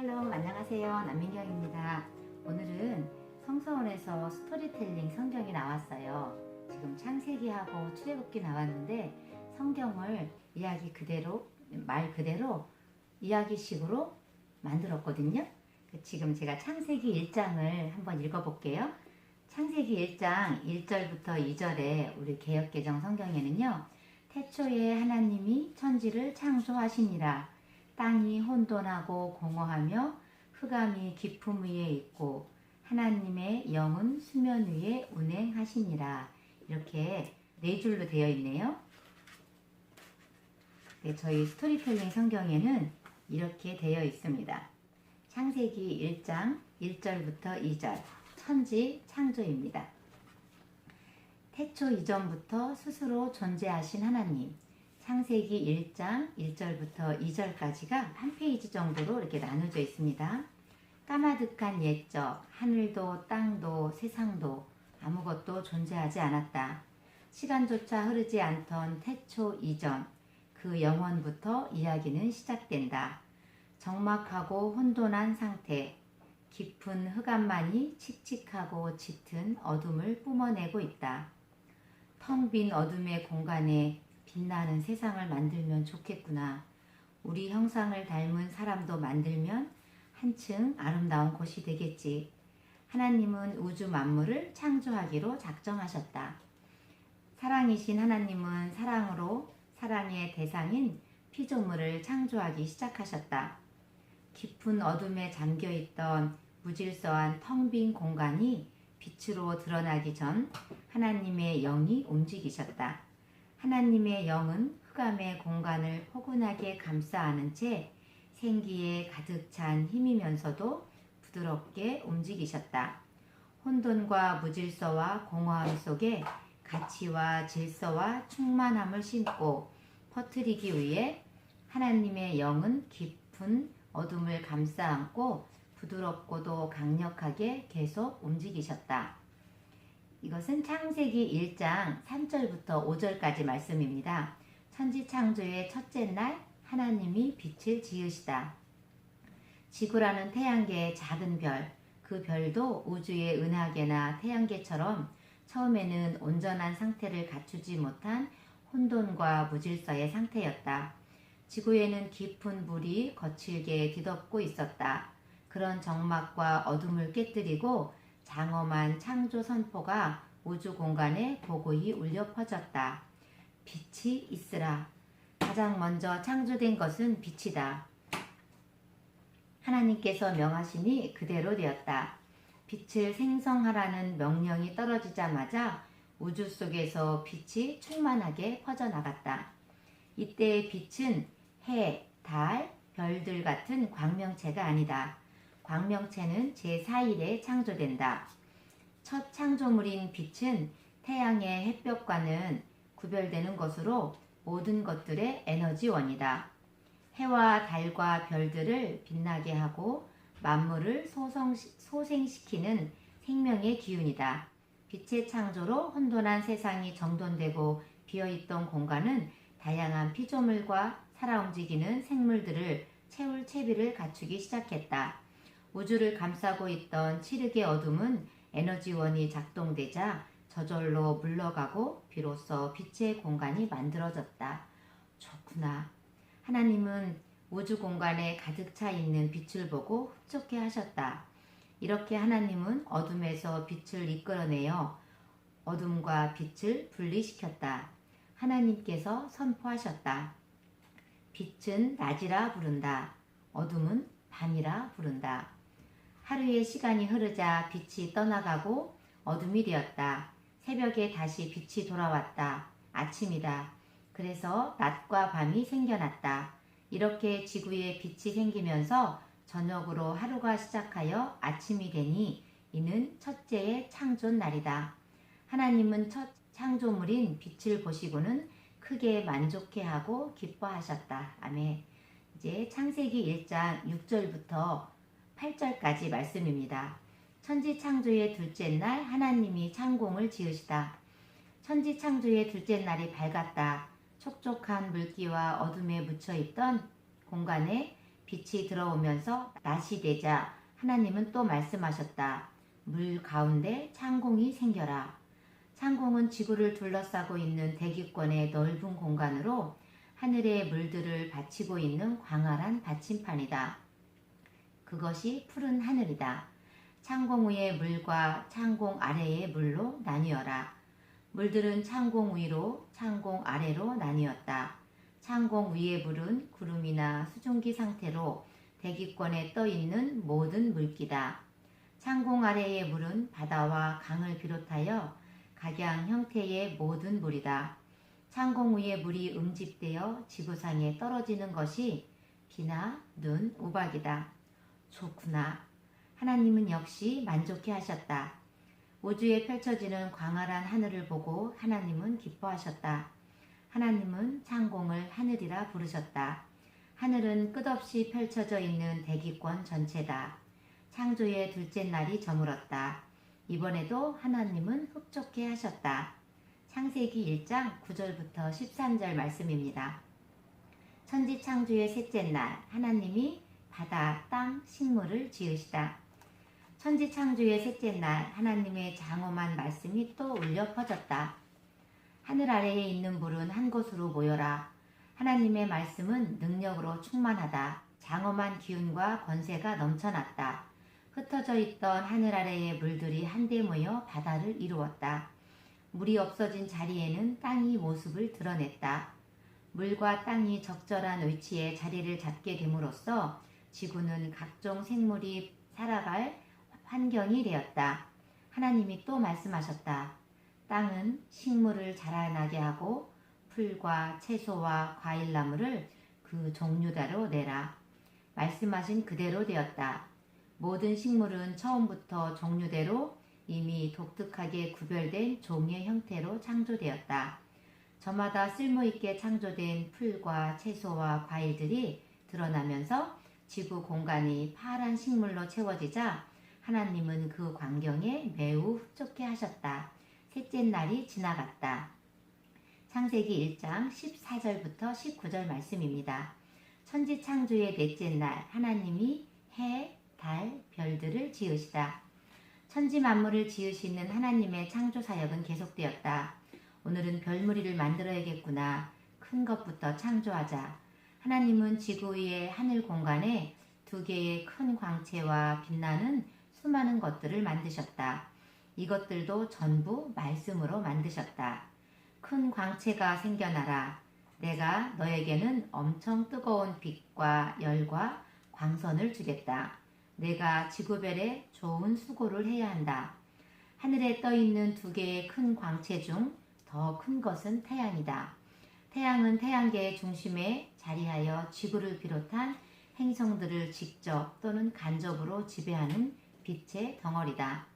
샬롬, 안녕하세요. 남민경입니다. 오늘은 성서원에서 스토리텔링 성경이 나왔어요. 지금 창세기하고 출애굽기 나왔는데 성경을 이야기 그대로, 말 그대로 이야기식으로 만들었거든요. 지금 제가 창세기 1장을 한번 읽어볼게요. 창세기 1장 1절부터 2절에 우리 개역개정 성경에는요, 태초에 하나님이 천지를 창조하시니라. 땅이 혼돈하고 공허하며 흑암이 깊음 위에 있고 하나님의 영은 수면 위에 운행하시니라. 이렇게 네 줄로 되어 있네요. 네, 저희 스토리텔링 성경에는 이렇게 되어 있습니다. 창세기 1장 1절부터 2절 천지 창조입니다. 태초 이전부터 스스로 존재하신 하나님. 창세기 1장 1절부터 2절까지가 한 페이지 정도로 이렇게 나눠져 있습니다. 까마득한 옛적, 하늘도 땅도 세상도 아무것도 존재하지 않았다. 시간조차 흐르지 않던 태초 이전, 그 영원부터 이야기는 시작된다. 적막하고 혼돈한 상태, 깊은 흑암만이 칙칙하고 짙은 어둠을 뿜어내고 있다. 텅 빈 어둠의 공간에 빛나는 세상을 만들면 좋겠구나. 우리 형상을 닮은 사람도 만들면 한층 아름다운 곳이 되겠지. 하나님은 우주 만물을 창조하기로 작정하셨다. 사랑이신 하나님은 사랑으로 사랑의 대상인 피조물을 창조하기 시작하셨다. 깊은 어둠에 잠겨있던 무질서한 텅 빈 공간이 빛으로 드러나기 전 하나님의 영이 움직이셨다. 하나님의 영은 흑암의 공간을 포근하게 감싸 안은 채 생기에 가득 찬 힘이면서도 부드럽게 움직이셨다. 혼돈과 무질서와 공허함 속에 가치와 질서와 충만함을 심고 퍼뜨리기 위해 하나님의 영은 깊은 어둠을 감싸 안고 부드럽고도 강력하게 계속 움직이셨다. 이것은 창세기 1장 3절부터 5절까지 말씀입니다. 천지창조의 첫째 날 하나님이 빛을 지으시다. 지구라는 태양계의 작은 별, 그 별도 우주의 은하계나 태양계처럼 처음에는 온전한 상태를 갖추지 못한 혼돈과 무질서의 상태였다. 지구에는 깊은 물이 거칠게 뒤덮고 있었다. 그런 적막과 어둠을 깨뜨리고 장엄한 창조 선포가 우주 공간에 고고히 울려 퍼졌다. 빛이 있으라. 가장 먼저 창조된 것은 빛이다. 하나님께서 명하시니 그대로 되었다. 빛을 생성하라는 명령이 떨어지자마자 우주 속에서 빛이 충만하게 퍼져나갔다. 이때의 빛은 해, 달, 별들 같은 광명체가 아니다. 광명체는 제4일에 창조된다. 첫 창조물인 빛은 태양의 햇볕과는 구별되는 것으로 모든 것들의 에너지원이다. 해와 달과 별들을 빛나게 하고 만물을 소생시키는 생명의 기운이다. 빛의 창조로 혼돈한 세상이 정돈되고 비어있던 공간은 다양한 피조물과 살아 움직이는 생물들을 채울 채비를 갖추기 시작했다. 우주를 감싸고 있던 칠흑의 어둠은 에너지원이 작동되자 저절로 물러가고 비로소 빛의 공간이 만들어졌다. 좋구나. 하나님은 우주 공간에 가득 차 있는 빛을 보고 흡족해 하셨다. 이렇게 하나님은 어둠에서 빛을 이끌어내어 어둠과 빛을 분리시켰다. 하나님께서 선포하셨다. 빛은 낮이라 부른다. 어둠은 밤이라 부른다. 하루의 시간이 흐르자 빛이 떠나가고 어둠이 되었다. 새벽에 다시 빛이 돌아왔다. 아침이다. 그래서 낮과 밤이 생겨났다. 이렇게 지구에 빛이 생기면서 저녁으로 하루가 시작하여 아침이 되니 이는 첫째의 창조 날이다. 하나님은 첫 창조물인 빛을 보시고는 크게 만족해하고 기뻐하셨다. 아멘. 이제 창세기 1장 6절부터 8절까지 말씀입니다. 천지 창조의 둘째 날 하나님이 창공을 지으시다. 천지 창조의 둘째 날이 밝았다. 촉촉한 물기와 어둠에 묻혀있던 공간에 빛이 들어오면서 낮이 되자 하나님은 또 말씀하셨다. 물 가운데 창공이 생겨라. 창공은 지구를 둘러싸고 있는 대기권의 넓은 공간으로 하늘의 물들을 받치고 있는 광활한 받침판이다. 그것이 푸른 하늘이다. 창공 위의 물과 창공 아래의 물로 나뉘어라. 물들은 창공 위로 창공 아래로 나뉘었다. 창공 위의 물은 구름이나 수증기 상태로 대기권에 떠있는 모든 물기다. 창공 아래의 물은 바다와 강을 비롯하여 각양 형태의 모든 물이다. 창공 위의 물이 응집되어 지구상에 떨어지는 것이 비나 눈, 우박이다. 좋구나. 하나님은 역시 만족해 하셨다. 우주에 펼쳐지는 광활한 하늘을 보고 하나님은 기뻐하셨다. 하나님은 창공을 하늘이라 부르셨다. 하늘은 끝없이 펼쳐져 있는 대기권 전체다. 창조의 둘째 날이 저물었다. 이번에도 하나님은 흡족해 하셨다. 창세기 1장 9절부터 13절 말씀입니다. 천지 창조의 셋째 날 하나님이 바다, 땅, 식물을 지으시다. 천지 창조의 셋째 날 하나님의 장엄한 말씀이 또 울려 퍼졌다. 하늘 아래에 있는 물은 한 곳으로 모여라. 하나님의 말씀은 능력으로 충만하다. 장엄한 기운과 권세가 넘쳐났다. 흩어져 있던 하늘 아래의 물들이 한데 모여 바다를 이루었다. 물이 없어진 자리에는 땅이 모습을 드러냈다. 물과 땅이 적절한 위치에 자리를 잡게 됨으로써 지구는 각종 생물이 살아갈 환경이 되었다. 하나님이 또 말씀하셨다. 땅은 식물을 자라나게 하고 풀과 채소와 과일나무를 그 종류대로 내라. 말씀하신 그대로 되었다. 모든 식물은 처음부터 종류대로 이미 독특하게 구별된 종의 형태로 창조되었다. 저마다 쓸모있게 창조된 풀과 채소와 과일들이 드러나면서 지구 공간이 파란 식물로 채워지자 하나님은 그 광경에 매우 흡족해 하셨다. 셋째 날이 지나갔다. 창세기 1장 14절부터 19절 말씀입니다. 천지 창조의 넷째 날 하나님이 해, 달, 별들을 지으시다. 천지 만물을 지으시는 하나님의 창조 사역은 계속되었다. 오늘은 별무리를 만들어야겠구나. 큰 것부터 창조하자. 하나님은 지구 위의 하늘 공간에 2개의 큰 광채와 빛나는 수많은 것들을 만드셨다. 이것들도 전부 말씀으로 만드셨다. 큰 광채가 생겨나라. 내가 너에게는 엄청 뜨거운 빛과 열과 광선을 주겠다. 내가 지구별에 좋은 수고를 해야 한다. 하늘에 떠있는 2개의 큰 광채 중 더 큰 것은 태양이다. 태양은 태양계의 중심에 자리하여 지구를 비롯한 행성들을 직접 또는 간접으로 지배하는 빛의 덩어리다.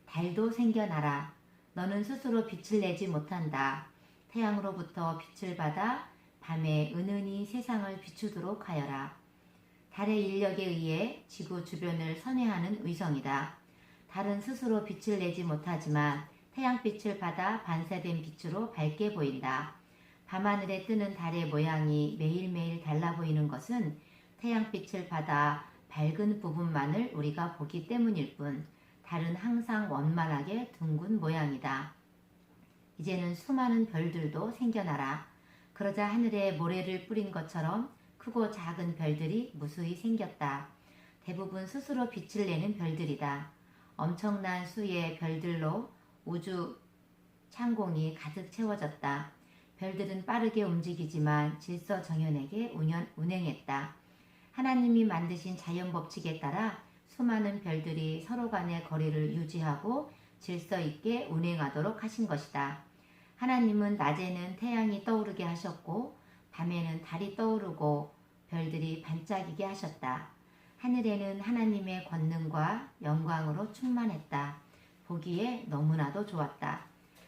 달도 생겨나라. 너는 스스로 빛을 내지 못한다. 태양으로부터 빛을 받아 밤에 은은히 세상을 비추도록 하여라. 달의 인력에 의해 지구 주변을 선회하는 위성이다. 달은 스스로 빛을 내지 못하지만 태양빛을 받아 반사된 빛으로 밝게 보인다. 밤하늘에 뜨는 달의 모양이 매일매일 달라 보이는 것은 태양빛을 받아 밝은 부분만을 우리가 보기 때문일 뿐 달은 항상 원만하게 둥근 모양이다. 이제는 수많은 별들도 생겨나라. 그러자 하늘에 모래를 뿌린 것처럼 크고 작은 별들이 무수히 생겼다. 대부분 스스로 빛을 내는 별들이다. 엄청난 수의 별들로 우주 창공이 가득 채워졌다. 별들은 빠르게 움직이지만 질서정연하게 운행했다. 하나님이 만드신 자연 법칙에 따라 수많은 별들이 서로 간의 거리를 유지하고 질서 있게 운행하도록 하신 것이다. 하나님은 낮에는 태양이 떠오르게 하셨고 밤에는 달이 떠오르고 별들이 반짝이게 하셨다. 하늘에는 하나님의 권능과 영광으로 충만했다. 보기에 너무나도 좋았다.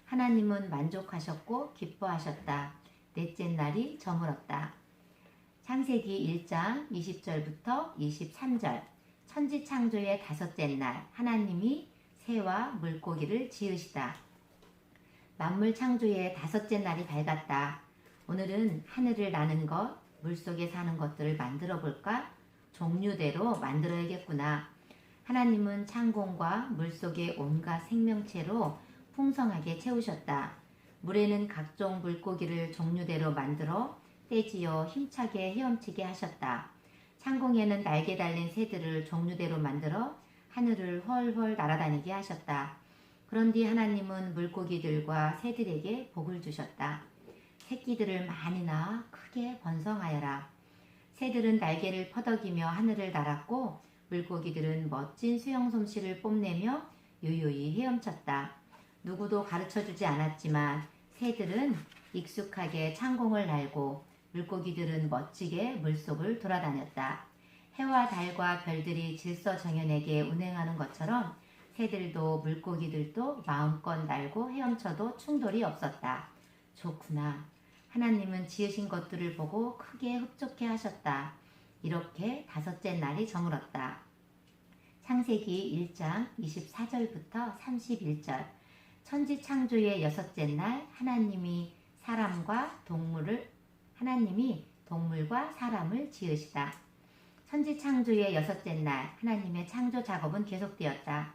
하나님은 만족하셨고 기뻐하셨다. 넷째 날이 저물었다. 창세기 1장 20절부터 23절. 천지 창조의 다섯째 날 하나님이 새와 물고기를 지으시다. 만물 창조의 다섯째 날이 밝았다. 오늘은 하늘을 나는 것, 물속에 사는 것들을 만들어 볼까? 종류대로 만들어야겠구나. 하나님은 창공과 물속의 온갖 생명체로 풍성하게 채우셨다. 물에는 각종 물고기를 종류대로 만들어 떼지어 힘차게 헤엄치게 하셨다. 창공에는 날개 달린 새들을 종류대로 만들어 하늘을 훨훨 날아다니게 하셨다. 그런 뒤 하나님은 물고기들과 새들에게 복을 주셨다. 새끼들을 많이 낳아 크게 번성하여라. 새들은 날개를 퍼덕이며 하늘을 날았고 물고기들은 멋진 수영 솜씨를 뽐내며 유유히 헤엄쳤다. 누구도 가르쳐주지 않았지만 새들은 익숙하게 창공을 날고 물고기들은 멋지게 물속을 돌아다녔다. 해와 달과 별들이 질서정연하게 운행하는 것처럼 새들도 물고기들도 마음껏 날고 헤엄쳐도 충돌이 없었다. 좋구나. 하나님은 지으신 것들을 보고 크게 흡족해 하셨다. 이렇게 다섯째 날이 저물었다. 창세기 1장 24절부터 31절. 천지 창조의 여섯째 날 하나님이 동물과 사람을 지으시다. 천지 창조의 여섯째 날 하나님의 창조 작업은 계속되었다.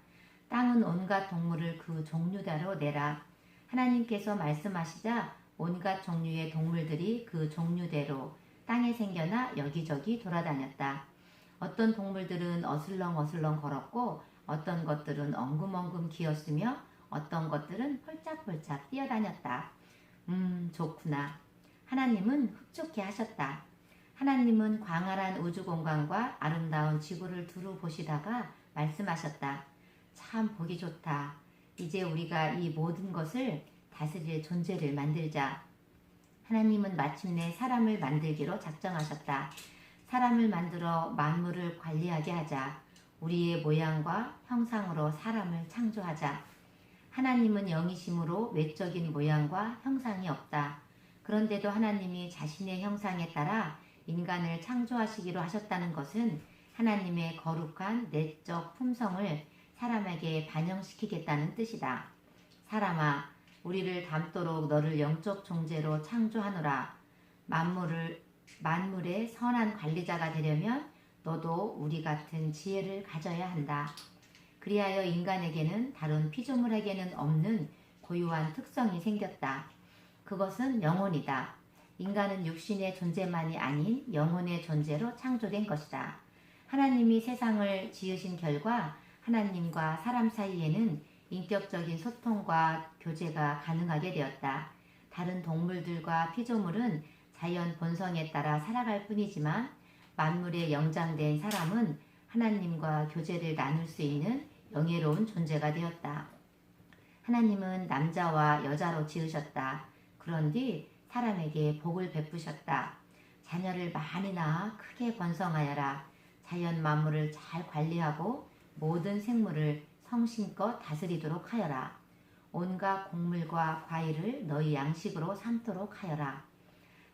땅은 온갖 동물을 그 종류대로 내라. 하나님께서 말씀하시자 온갖 종류의 동물들이 그 종류대로 땅에 생겨나 여기저기 돌아다녔다. 어떤 동물들은 어슬렁어슬렁 걸었고 어떤 것들은 엉금엉금 기었으며 어떤 것들은 폴짝폴짝 뛰어다녔다. 좋구나. 하나님은 흡족해 하셨다. 하나님은 광활한 우주공간과 아름다운 지구를 두루 보시다가 말씀하셨다. 참 보기 좋다. 이제 우리가 이 모든 것을 다스릴 존재를 만들자. 하나님은 마침내 사람을 만들기로 작정하셨다. 사람을 만들어 만물을 관리하게 하자. 우리의 모양과 형상으로 사람을 창조하자. 하나님은 영이심으로 외적인 모양과 형상이 없다. 그런데도 하나님이 자신의 형상에 따라 인간을 창조하시기로 하셨다는 것은 하나님의 거룩한 내적 품성을 사람에게 반영시키겠다는 뜻이다. 사람아, 우리를 닮도록 너를 영적 존재로 창조하노라. 만물의 선한 관리자가 되려면 너도 우리 같은 지혜를 가져야 한다. 그리하여 인간에게는 다른 피조물에게는 없는 고유한 특성이 생겼다. 그것은 영혼이다. 인간은 육신의 존재만이 아닌 영혼의 존재로 창조된 것이다. 하나님이 세상을 지으신 결과 하나님과 사람 사이에는 인격적인 소통과 교제가 가능하게 되었다. 다른 동물들과 피조물은 자연 본성에 따라 살아갈 뿐이지만 만물에 영장된 사람은 하나님과 교제를 나눌 수 있는 영예로운 존재가 되었다. 하나님은 남자와 여자로 지으셨다. 그런 뒤 사람에게 복을 베푸셨다. 자녀를 많이 낳아 크게 번성하여라. 자연 만물을 잘 관리하고 모든 생물을 성심껏 다스리도록 하여라. 온갖 곡물과 과일을 너희 양식으로 삼도록 하여라.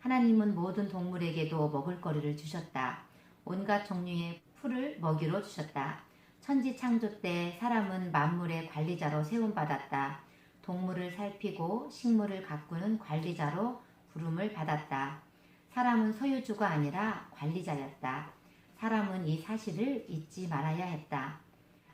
하나님은 모든 동물에게도 먹을거리를 주셨다. 온갖 종류의 풀을 먹이로 주셨다. 천지 창조 때 사람은 만물의 관리자로 세움받았다. 동물을 살피고 식물을 가꾸는 관리자로 부름을 받았다. 사람은 소유주가 아니라 관리자였다. 사람은 이 사실을 잊지 말아야 했다.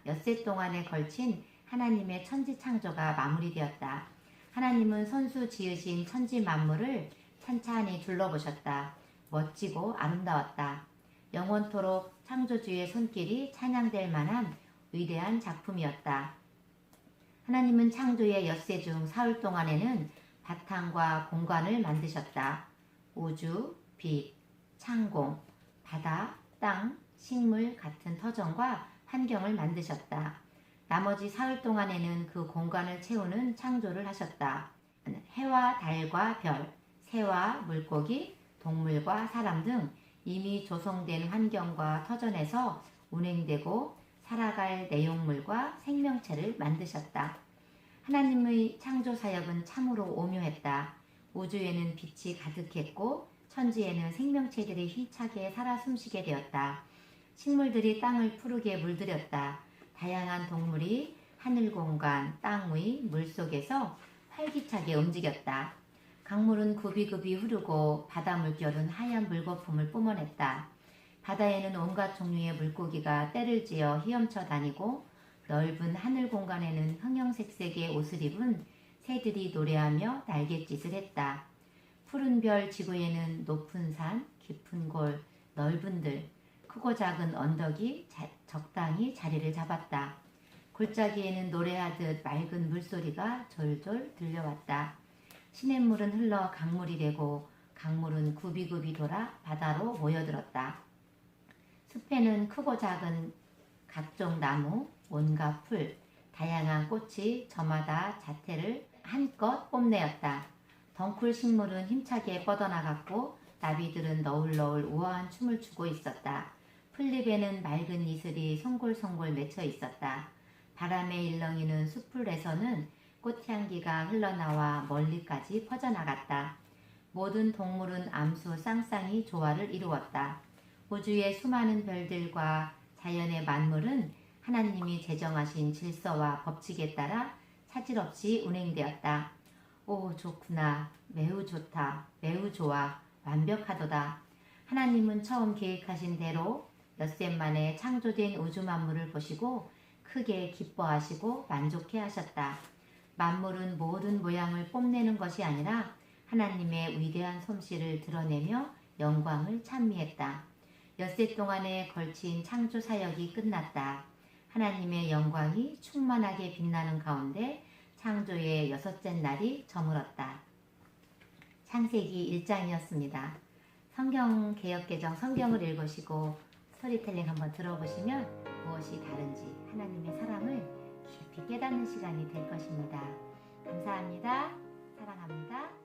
엿새 동안에 걸친 하나님의 천지 창조가 마무리되었다. 하나님은 손수 지으신 천지 만물을 찬찬히 둘러보셨다. 멋지고 아름다웠다. 영원토록 창조주의 손길이 찬양될 만한 위대한 작품이었다. 하나님은 창조의 엿새 중 사흘 동안에는 바탕과 공간을 만드셨다. 우주, 빛, 창공, 바다, 땅, 식물 같은 터전과 환경을 만드셨다. 나머지 사흘 동안에는 그 공간을 채우는 창조를 하셨다. 해와 달과 별, 새와 물고기, 동물과 사람 등 이미 조성된 환경과 터전에서 운행되고 살아갈 내용물과 생명체를 만드셨다. 하나님의 창조 사역은 참으로 오묘했다. 우주에는 빛이 가득했고 천지에는 생명체들이 힘차게 살아 숨쉬게 되었다. 식물들이 땅을 푸르게 물들였다. 다양한 동물이 하늘 공간, 땅 위, 물속에서 활기차게 움직였다. 강물은 굽이굽이 흐르고 바다 물결은 하얀 물거품을 뿜어냈다. 바다에는 온갖 종류의 물고기가 떼를 지어 헤엄쳐 다니고 넓은 하늘 공간에는 형형색색의 옷을 입은 새들이 노래하며 날갯짓을 했다. 푸른 별 지구에는 높은 산, 깊은 골, 넓은 들, 크고 작은 언덕이 적당히 자리를 잡았다. 골짜기에는 노래하듯 맑은 물소리가 졸졸 들려왔다. 시냇물은 흘러 강물이 되고 강물은 굽이굽이 돌아 바다로 모여들었다. 숲에는 크고 작은 각종 나무, 온갖 풀, 다양한 꽃이 저마다 자태를 한껏 뽐내었다. 덩쿨 식물은 힘차게 뻗어나갔고 나비들은 너울너울 우아한 춤을 추고 있었다. 풀잎에는 맑은 이슬이 송골송골 맺혀 있었다. 바람의 일렁이는 숲풀에서는 꽃향기가 흘러나와 멀리까지 퍼져나갔다. 모든 동물은 암수 쌍쌍이 조화를 이루었다. 우주의 수많은 별들과 자연의 만물은 하나님이 제정하신 질서와 법칙에 따라 차질 없이 운행되었다. 오, 좋구나. 매우 좋다. 매우 좋아. 완벽하도다. 하나님은 처음 계획하신 대로 엿새 만에 창조된 우주 만물을 보시고 크게 기뻐하시고 만족해 하셨다. 만물은 모든 모양을 뽐내는 것이 아니라 하나님의 위대한 솜씨를 드러내며 영광을 찬미했다. 엿새 동안에 걸친 창조 사역이 끝났다. 하나님의 영광이 충만하게 빛나는 가운데 창조의 6째 날이 저물었다. 창세기 1장이었습니다. 성경 개역개정 성경을 읽으시고 스토리텔링 한번 들어보시면 무엇이 다른지 하나님의 사랑을 깊이 깨닫는 시간이 될 것입니다. 감사합니다. 사랑합니다.